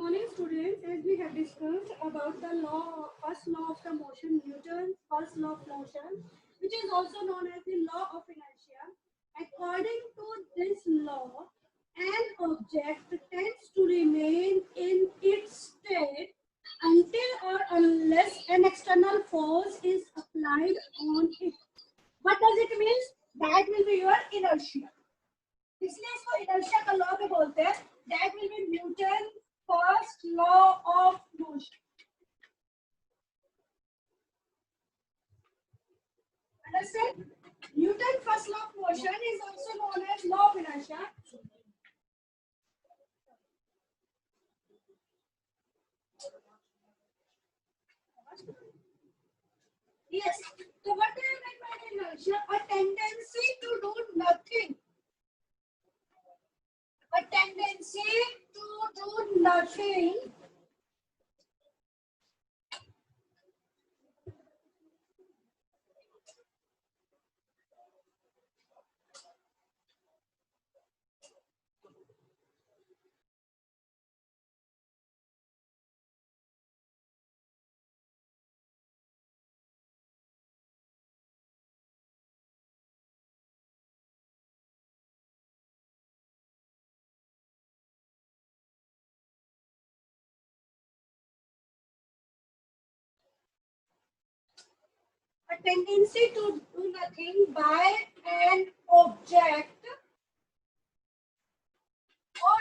morning, students. As we have discussed about the first law of the motion, Newton's first law of motion, which is also known as the law of inertia. According to this law, an object tends to remain in its state until or unless an external force is applied on it. What does it mean? That will be your inertia. इसलिए इसको inertia का law भी बोलते हैं. That will be Newton first law of motion. Understand? Newton first law of motion is also known as law of inertia. Yes. So what do you mean by inertia? A tendency to do nothing. A tendency to do nothing. A tendency to do nothing by an object, or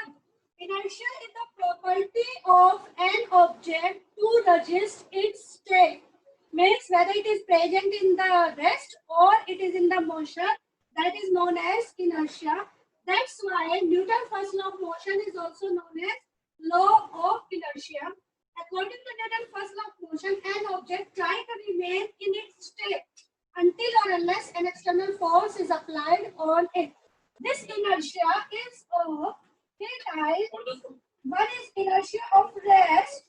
inertia is the property of an object to resist its state. Means whether it is present in the rest or it is in the motion, that is known as inertia. That's why Newton's first law of motion is also known as law of inertia. According to Newton's first law of motion, an object tries to remain in its state until or unless an external force is applied on it. This inertia is of three types. One is inertia of rest.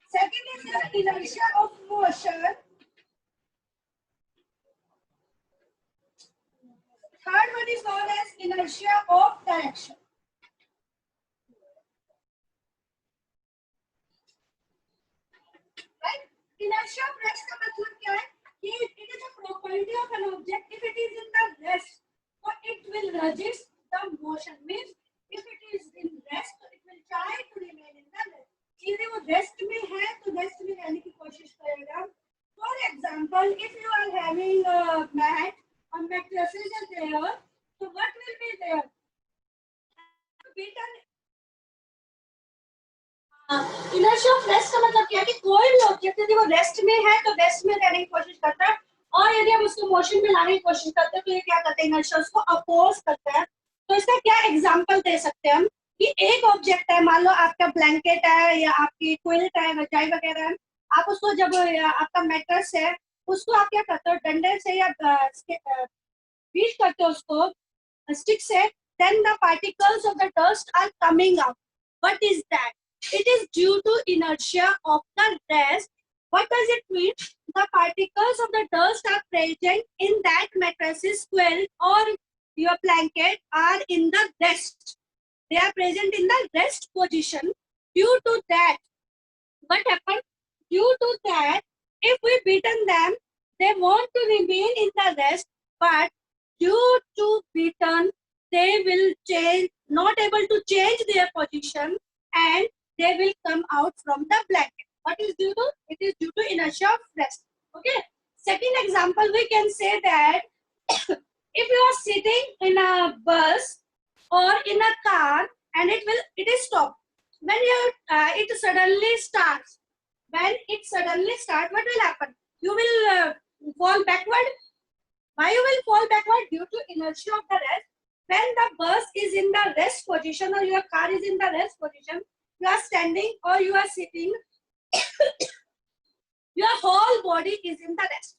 Second is the inertia of motion. Third one is known as inertia of direction. Right? Inertia of rest का मतलब क्या है? कि it is a property of an object. If it is in the rest, so it will resist the motion. Means if it is in rest, it will try to remain in the rest. यदि वो rest में है तो rest में रहने की कोशिश करेगा. For example, if you are having a mat, a mattress is there, so what will be there? Inertia of rest का मतलब क्या है कि कोई भी ऑब्जेक्ट यदि वो रेस्ट में है तो रेस्ट में रहने की कोशिश करता है, और यदि हम उसको मोशन में लाने की कोशिश करते हैं तो ये क्या करते हैं, इनर्शिया उसको अपोज करता है. तो इसका क्या एग्जांपल दे सकते हैं हम कि एक ऑब्जेक्ट है, मान लो आपका ब्लैंकेट है या आपकी क्विल्ट है, रजाई वगैरह है, आप उसको जब आपका मैट्रेस है उसको आप क्या करते हो, डंडे से या बीट करते हो उसको स्टिक से, then the particles of the dust are coming out. What is that? It is due to inertia of the rest. What does it mean? The particles of the dust are present in that mattresses, quilt or your blanket are in the rest. They are present in the rest position. Due to that, what happened? Due to that, if we beaten them, they want to remain in the rest, but due to beaten, they will change, not able to change their position, and they will come out from the blanket. What is due to? It is due to inertia of rest. Okay. Second example, we can say that if you are sitting in a bus or in a car and it is stopped. When it suddenly starts, what will happen? You will fall backward. Why you will fall backward? Due to inertia of the rest. When the bus is in the rest position or your car is in the rest position, you are standing or you are sitting, your whole body is in the rest.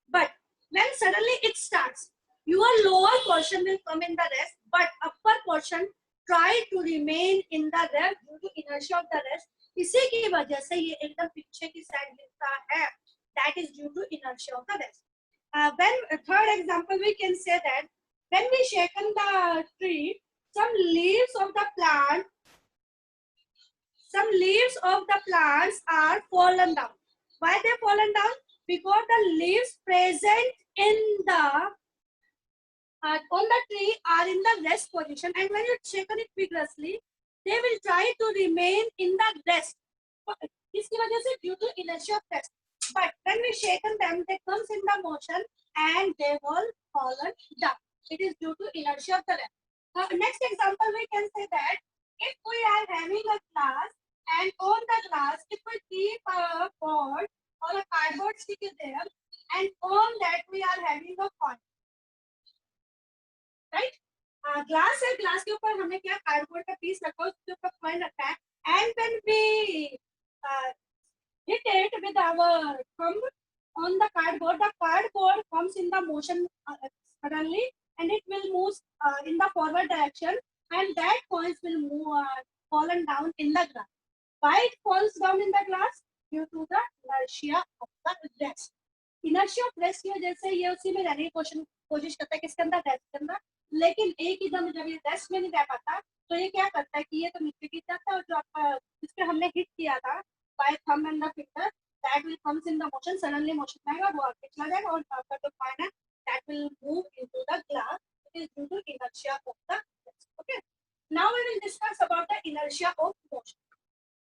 But when suddenly it starts, your lower portion will come in the rest, but upper portion try to remain in the rest due to inertia of the rest. इसी की वजह से ये एकदम पीछे की side गिरता है. That is due to inertia of the rest. When third example, we can say that when we shaken the tree, some leaves of the plant plant, some leaves of the plants are fallen down. Why they fallen down? Because the leaves present in the on the tree are in the rest position, and when you shaken it vigorously, they will try to remain in the rest. इसकी वजह से due to inertia of rest. But when we shaken them, they comes in the motion and they will fallen down. It is due to inertia of the rest. Next example, we can say that if we are having a glass, and on the glass, if we keep a board or a cardboard stick is there, and on that we are having a coin, right? Glass है, glass के ऊपर हमने क्या cardboard का piece रखा, उसके ऊपर coin रखा है, and when we hit it with our thumb on the cardboard comes in the motion suddenly, and it will move in the forward direction, and that coins will move fallen down in the glass. Why it falls down in the glass? Due to the inertia of the rest. Inertia of rest की वजह से ये उसी में रहने की कोशिश करता है, किसके अंदर, रेस्ट के अंदर. लेकिन एक ही दम जब ये रेस्ट में नहीं रह पाता, तो ये क्या करता है कि ये तो नीचे गिर जाता है, और जो आपका जिस पे हमने हिट किया था by thumb and the finger, that will comes in the motion, suddenly motion में आएगा, वो आगे चला जाएगा, और आपका जो coin है that will move into the glass. It is due to inertia of the rest. Okay. Now we will discuss about the inertia of motion.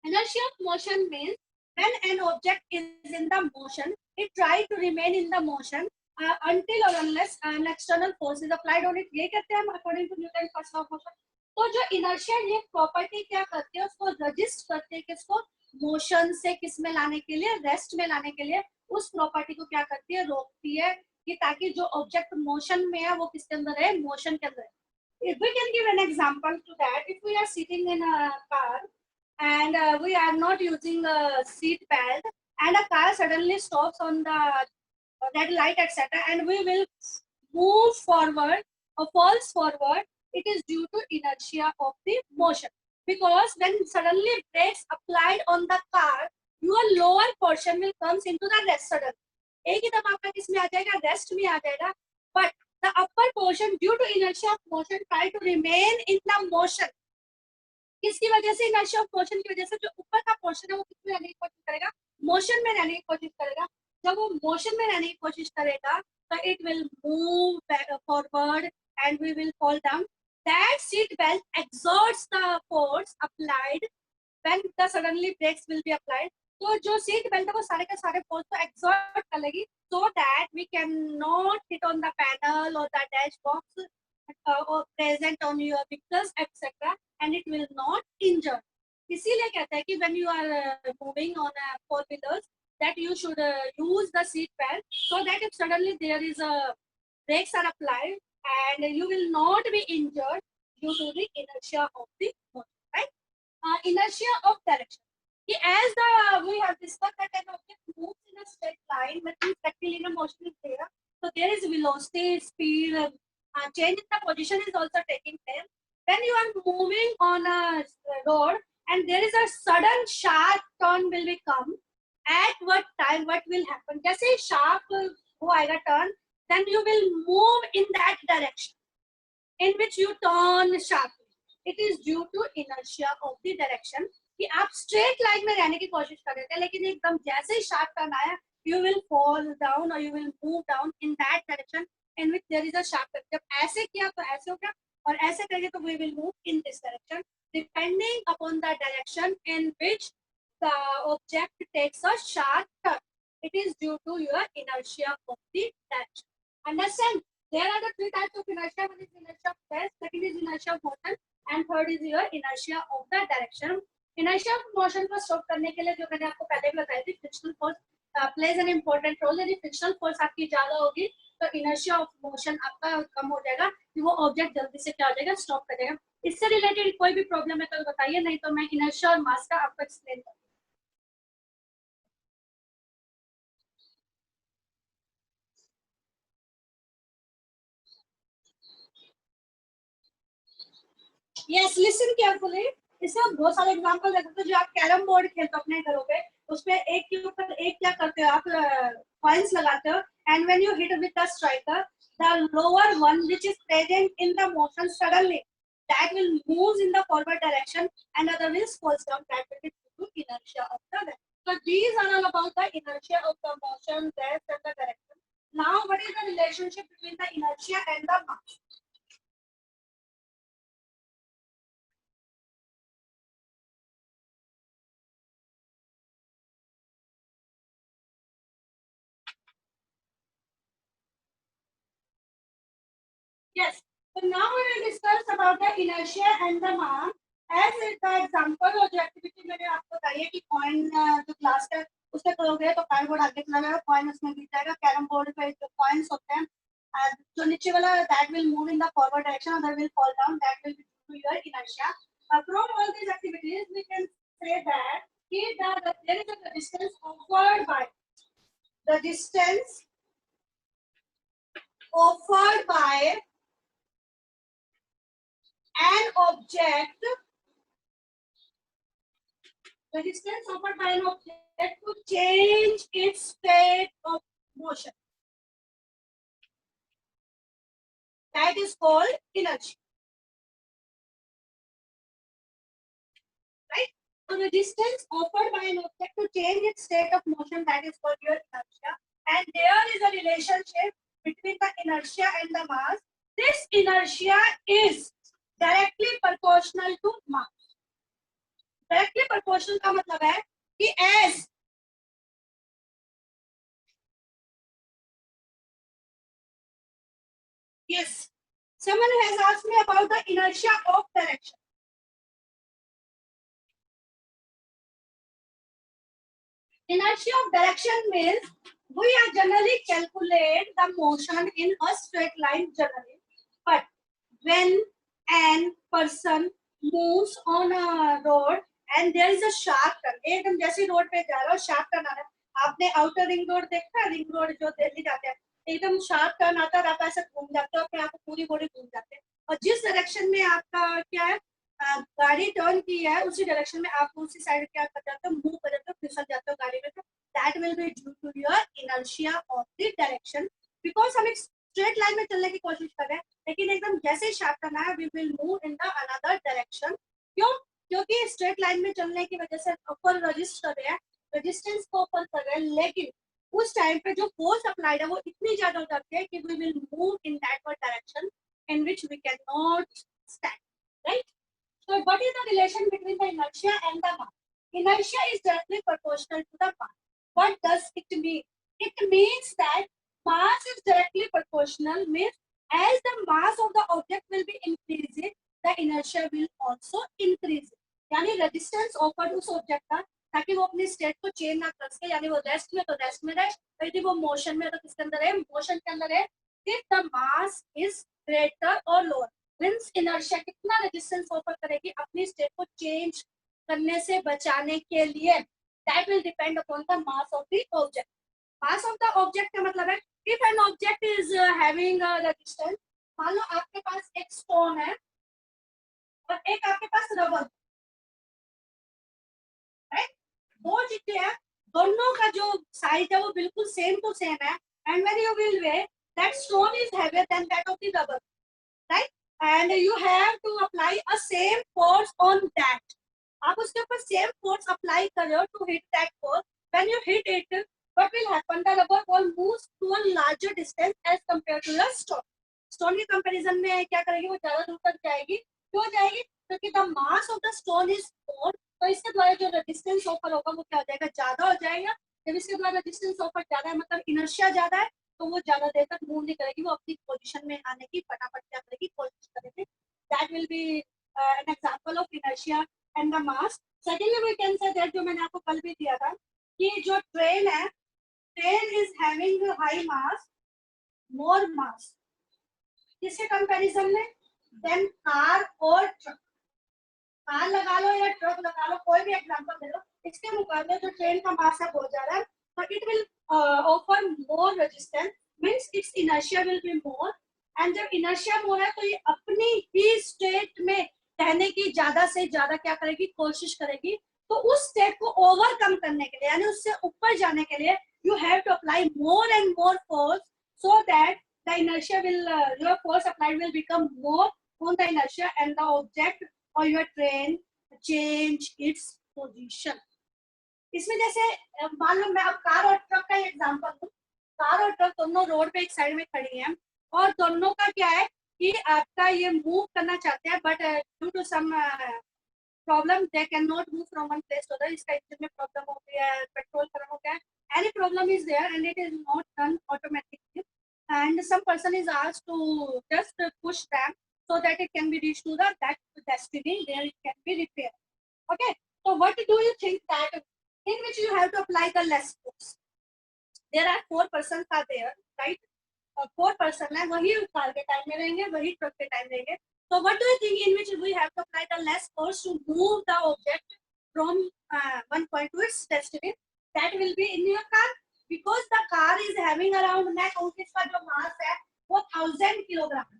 Inertia of motion means when an object is in the motion, it tries to remain in the motion until or unless an external force is applied on it. ये कहते हैं according to Newton's first law of motion. तो जो inertia ये property क्या करती है, उसको रजिस्ट करते हैं, किसको, मोशन से किस में लाने के लिए, रेस्ट में लाने के लिए. उस प्रॉपर्टी को क्या करती है, रोकती है, कि ताकि जो ऑब्जेक्ट मोशन में है वो किसके अंदर है, मोशन के अंदर है. If we can give an example to that, if we are sitting in a car and we are not using a seat belt, and a car suddenly stops on the red light, etc., and we will move forward or falls forward, it is due to inertia of the motion. Because when suddenly brakes applied on the car, your lower portion will comes into the rest suddenly. एक ही दम आपका किस में आ जाएगा, rest में आ जाएगा. But the upper portion due to inertia of motion try to remain in the motion. किसकी वजह से, inertia of motion की वजह से जो ऊपर का पोर्शन है वो किस में रहने की कोशिश करेगा, मोशन में रहने की कोशिश करेगा. जब वो मोशन में रहने की कोशिश करेगा, तो it will move forward and we will fall down. That seat belt exerts the force applied when the suddenly brakes will be applied. तो जो सीट बेल्ट है वो सारे का सारे फोर्स को एक्सर्ट कर लेगी, so that we cannot hit on the panel or the dash box or present on your vehicles, etc., and it will not injure. इसीलिए कहता है कि when you are moving on a four wheelers, that you should use the seat belt, so that if suddenly there is a brakes are applied, and you will not be injured due to the inertia of the motion, right? Inertia of direction. As we have discussed that an object moves in a straight line, but rectilinear motion is there, so there is velocity, speed, change in the position is also taking place. When you are moving on a road and there is a sudden sharp turn will become, at what time what will happen? जैसे ही sharp वो आएगा turn, then you will move in that direction in which you turn sharply. It is due to inertia of the direction. कि आप straight line में रहने की कोशिश कर रहे थे, लेकिन एकदम जैसे ही शार्प टर्न आया, you will fall down or you will move down in that direction in which there is a sharp turn. जब ऐसे किया तो ऐसे हो गया, और ऐसे करेंगे तो we will move in this direction depending upon the direction in which the object takes a sharp turn. It is due to your inertia of the direction. Understand? There are the three types of inertia. One is inertia of rest, second is inertia of motion, and third is your inertia of the direction. Inertia of motion को stop करने के लिए जो मैंने आपको पहले भी बताई थी, frictional force plays an important role. यदि फ्रिक्शनल फोर्स आपकी ज्यादा होगी तो इनर्शिया ऑफ मोशन आपका कम हो जाएगा, कि वो ऑब्जेक्ट जल्दी से क्या हो जाएगा, स्टॉप कर जाएगा. इससे रिलेटेड कोई भी प्रॉब्लम है तो बताइए, नहीं तो मैं इनर्शिया और मास का आपको एक्सप्लेन करूँ. Yes, listen carefully. इसमें बहुत सारे एग्जांपल देते हैं. जो आप कैरम बोर्ड खेलते हो अपने घरों पे, उसपे एक के ऊपर एक क्या करते हो, आप कॉइंस लगाते हो, and when you hit with the striker, the lower one which is present in the motion suddenly, that will move in the forward direction and other will falls down, that will be due to inertia of the rest. So these are all about the inertia of the motion, rest and the direction. Now what is the relationship between the inertia and the mass? Yes. So now we will discuss about the inertia and the mass. As is the example और जो activity मैंने आपको बताई है कि coin जो class है उससे करोगे तो कार्ड बोर्ड आगे चला जाएगा, कॉइन उसमें गिर जाएगा, कैरम बोर्ड पे जो कॉइन्स होते हैं जो नीचे वाला that will move in the forward direction, other will fall down, that will be due to your inertia. From all these activities we can say that there is a distance offered by the distance offered by an object, the distance offered by an object to change its state of motion, that is called inertia, right? So the distance offered by an object to change its state of motion, that is called your inertia, and there is a relationship between the inertia and the mass. This inertia is directly proportional to mass. Directly proportional का मतलब है कि as yes, someone has asked me about the inertia of direction. Inertia of direction means we are generally calculate the motion in a straight line generally, but when an person moves on a road and there is a sharp turn, एकदम जैसे road पे जा रहा हो sharp turn आ रहा है, आपने outer ring road देखा है, रिंग रोड जो दिल्ली जाते हैं एकदम शार्प टर्न आता है, आप ऐसे घूम जाते हो, अपने आप पूरी बॉडी घूम जाते हैं और जिस डायरेक्शन में आपका क्या है गाड़ी टर्न की है उसी डायरेक्शन में आप उसी साइड क्या कर जाते हो, मूव कर जाते हो, फिसल जाते हो गाड़ी में, तो that will be due to your inertia of the direction, because हम एक स्ट्रेट लाइन में चलने की कोशिश कर रहे हैं लेकिन एकदम जैसे ही शार्प करना है we will move in the another direction. क्यों? क्योंकि स्ट्रेट लाइन में चलने की वजह से ऊपर रजिस्ट कर रहे हैं, रेजिस्टेंस को ऊपर कर रहे हैं, लेकिन उस टाइम पे जो फोर्स अप्लाइड है वो इतनी ज्यादा हो जाती है कि we will move in that direction in which we can not stand, right? So what is the relation between the inertia and the mass? Inertia is directly proportional to the mass. What does it mean? It means that mass is directly proportional, means as the mass of the object will be increasing, the inertia will also increase. यानी resistance offered उस object का ताकि वो अपनी state को change ना कर सके, यानी वो रेस्ट में तो रेस्ट में रहे, यदि वो मोशन में तो किसके अंदर है, मोशन के अंदर है. If the mass is greater और लोअर मींस इनर्शिया कितना रेजिस्टेंस ऑफर करेगी अपनी स्टेट को चेंज करने से बचाने के लिए, that will depend upon the mass of the object. Mass of the object का मतलब है if an object is having a resistance, मान लो आपके पास एक स्टोन है और एक आपके पास रबर, राइट? दो चीजें हैं, दोनों का जो साइज है वो बिल्कुल सेम टू सेम है, and when you will weigh that stone is heavier than that of the rubber, right? And you have to apply a same force on that. आप उसके ऊपर same force apply कर रहे हो to hit that force. When you hit it, what will happen? The rubber ball moves to a larger distance as compared to the stone. Stone के comparison में क्या करेगी, वो ज़्यादा दूर तक जाएगी. क्यों जाएगी? क्योंकि the mass of the stone is more. तो इसके द्वारा जो resistance offer होगा वो क्या हो जाएगा, ज़्यादा हो जाएगा. जब इसके द्वारा resistance offer ज़्यादा है मतलब inertia ज़्यादा है, तो वो ज्यादा देर तक मूव नहीं करेगी, वो अपनी पोजीशन में आने की फटाफट क्या करेगी, कोशिश करेगी. That will be an example of inertia and the mass. Secondly we can say that जो मैंने आपको कल भी दिया था कि जो ट्रेन है, train is having high mass, more mass किसके कंपैरिजन में, देन कार और ट्रक. कार लगा लो या ट्रक लगा लो, कोई भी एग्जांपल दे लो, इसके मुकाबले जो ट्रेन का मास है बहुत ज्यादा है, so it will offer more resistance, means its inertia will be more, and जब inertia more है तो ये अपनी ही स्टेट में रहने की ज्यादा से ज्यादा क्या करेगी, कोशिश करेगी. तो उस स्टेट को ओवरकम करने के लिए यानी उससे ऊपर जाने के लिए you have to apply more and more force so that the inertia will your force applied will become more, on the inertia and the object or your train change its position. इसमें जैसे मान लो मैं अब car और truck का example दूं, car और truck दोनों रोड पे एक साइड में खड़ी हैं और दोनों का क्या है कि आपका ये मूव करना चाहते हैं but due to some problem they can not move from one place to other. इसका इंजन में प्रॉब्लम हो गया है, पेट्रोल खत्म हो गया है, any problem is there and it is not done automatically and some person is asked to just push them so that it can be reached to the that destiny where it can be repaired. Okay, so what do you think that in which you have to apply the less force? There are 4 persons are there, right? 4 person है, वही car के time में रहेंगे, वही truck के time रहेंगे. So what do you think in which we have to apply the less force to move the object from one point to its destination? That will be in your car. Because the car is having around मैं कहूँ कि इसका जो मास है वो 1000 kilogram है,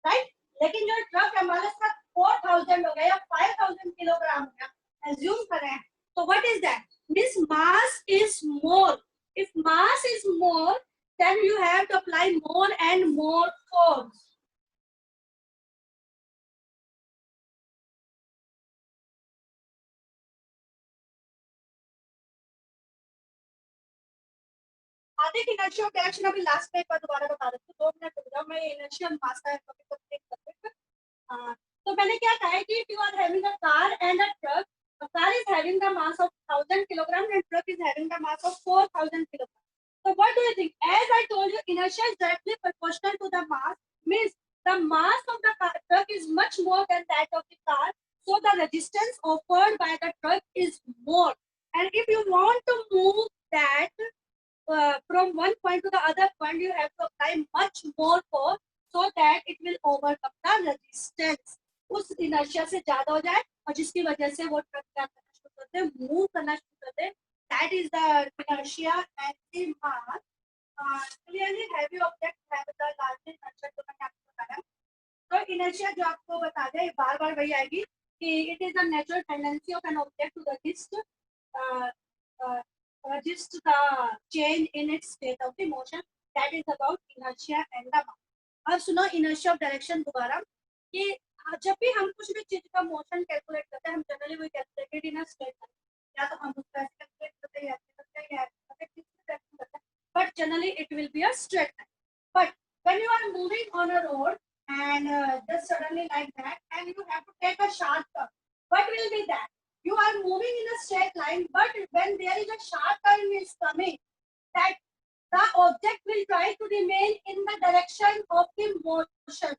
right? लेकिन जो ट्रक है हमारे साथ 4000 हो गया या 5000 किलोग्राम हो गया, एज्यूम करें. तो what is that? Means mass is more. If mass is more, then you have to apply more and more force. आधे की इनर्शिया ऑफ डायरेक्शन अभी लास्ट में एक बार दोबारा बता देती हूँ, 2 मिनट रुक जाओ, मैं इनर्शिया मास का टॉपिक को ब्रेक कर देता. तो मैंने क्या कहा है कि if you are having a car and a truck, a car is having the mass of 1000 kilogram and truck is having the mass of 4000 kilogram. So what do you think? As I told you, inertia is directly proportional to the mass. Means the mass of the truck is much more than that of the car. So the resistance offered by the truck is more. And if you want to move that from one point to the other point, you have to apply much more force so that it will overcome the resistance. उस inertia से ज्यादा हो जाए और जिसकी वजह से वो ट्रक क्या करना शुरू करते हैं, मूव करना शुरू करते हैं. That is the inertia and the mass. Clearly heavy object have the largest inertia जो मैंने आपको बताया. तो inertia जो आपको बता दे बार बार वही आएगी कि it is the natural tendency of an object to resist the change in its state of the motion. That is about inertia and the mass. अब सुनो inertia of direction दोबारा कि जब भी हम कुछ भी चीज का मोशन कैलकुलेट करते हैं, हम जनरली वो calculated in a straight line, या तो हम उसको ऐसे कैलकुलेट करते हैं या ऐसे करते हैं या ऐसे करते हैं, but generally it will be a straight line. But when you are moving on a road and just suddenly like that and you have to take a sharp turn, what will be that? You are moving in a straight line, but when there is a sharp turn is coming, that the object will try to remain in the direction of the motion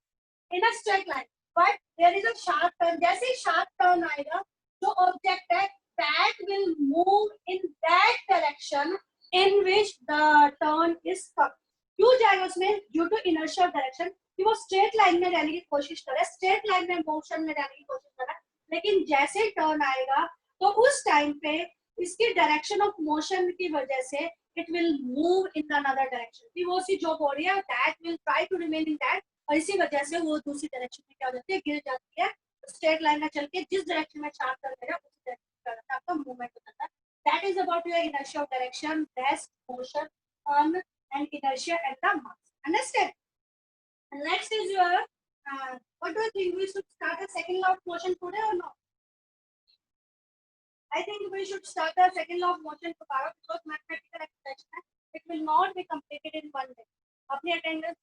in a straight line. But there is a sharp turn. जैसे ही sharp turn आएगा, जो object है, that will move in that direction in which the turn is coming. क्यों जाएगा उसमें? Due to inertia of direction, कि वो straight line में रहने की कोशिश करे, straight line में motion में रहने की कोशिश करे, लेकिन जैसे टर्न आएगा तो उस टाइम पे इसकी डायरेक्शन ऑफ मोशन की वजह से it will move in another direction. कि वो सी जो बॉडी है that will try to remain in that, और इसी वजह से वो दूसरी डायरेक्शन में क्या हो जाती है, गिर जाती है. स्ट्रेट लाइन में चल के जिस डायरेक्शन में शार्प टर्न करेगा उस डायरेक्शन में आपका मूवमेंट हो जाता है. That is about your inertia of direction, rest, motion, turn and inertia and the mass. Understand? Next is your what do you think, we should start a second law of motion today or not? I think we should start the second law of motion tomorrow because mathematical expression it will not be completed in one day. अपनी attendance